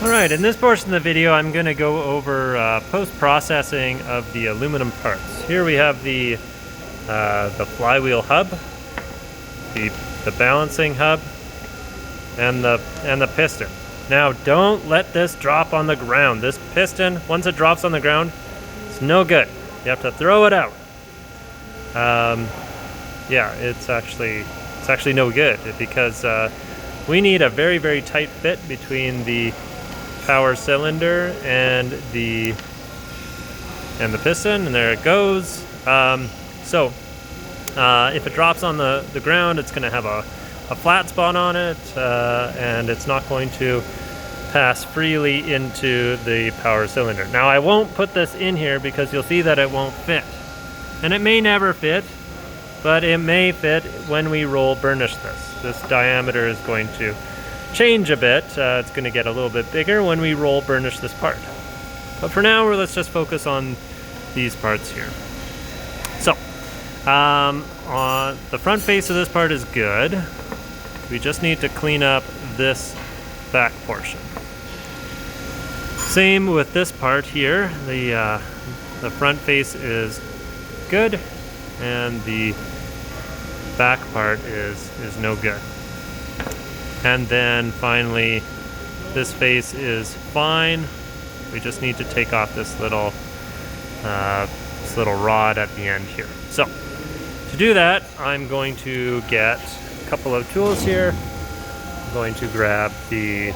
Alright, in this portion of the video I'm going to go over post-processing of the aluminum parts. Here we have the flywheel hub, the balancing hub, and the piston. Now don't let this drop on the ground. This piston, once it drops on the ground, it's no good. You have to throw it out. Yeah, it's actually no good because we need a very, very tight fit between the power cylinder and the piston, and there it goes. If it drops on the ground, it's going to have a flat spot on it, and it's not going to pass freely into the power cylinder. Now I won't put this in here because you'll see that it won't fit, and it may never fit, but it may fit when we roll burnish this. This diameter is going to change a bit. It's going to get a little bit bigger when we roll burnish this part. But for now, let's just focus on these parts here. So, on the front face of this part is good. We just need to clean up this back portion. Same with this part here. The front face is good, and the back part is no good. And then finally, this face is fine. We just need to take off this little rod at the end here. So to do that, I'm going to get a couple of tools here. I'm going to grab the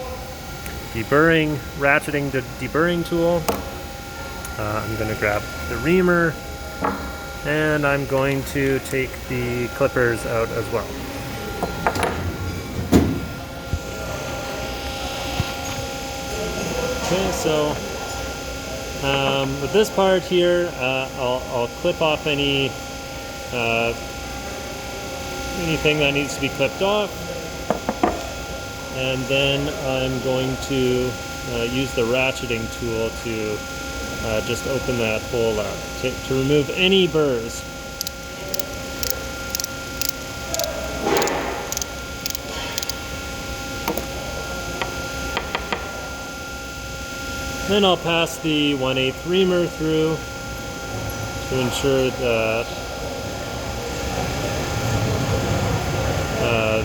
ratcheting deburring tool. I'm going to grab the reamer, and I'm going to take the clippers out as well. Okay, so with this part here, I'll clip off anything that needs to be clipped off, and then I'm going to use the ratcheting tool to just open that hole out to remove any burrs. Then I'll pass the 1/8 reamer through to ensure that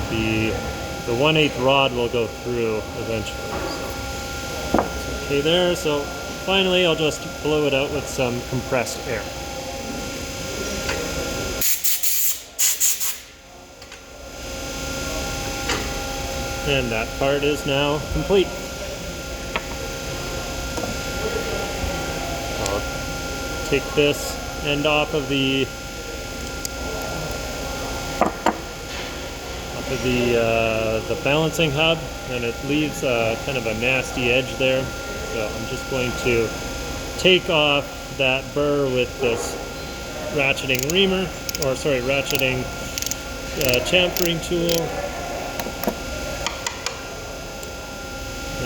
the 1/8 rod will go through eventually. So it's okay there. So finally, I'll just blow it out with some compressed air. And that part is now complete. Take this end off of the balancing hub, and it leaves kind of a nasty edge there. So I'm just going to take off that burr with this ratcheting chamfering tool,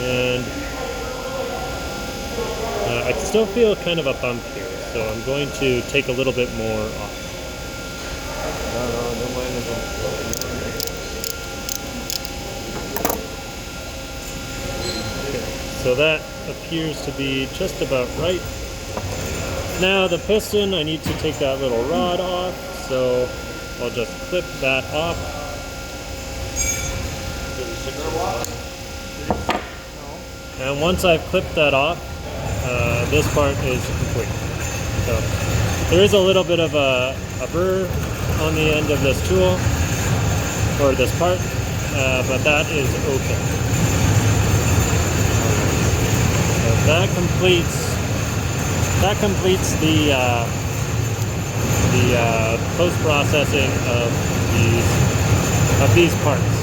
and I can still feel kind of a bump here. So I'm going to take a little bit more off. Okay, so that appears to be just about right. Now the piston, I need to take that little rod off, so I'll just clip that off. And once I've clipped that off, this part is complete. So there is a little bit of a burr on the end of this tool, or this part, but that is okay. So that completes the post-processing of these parts.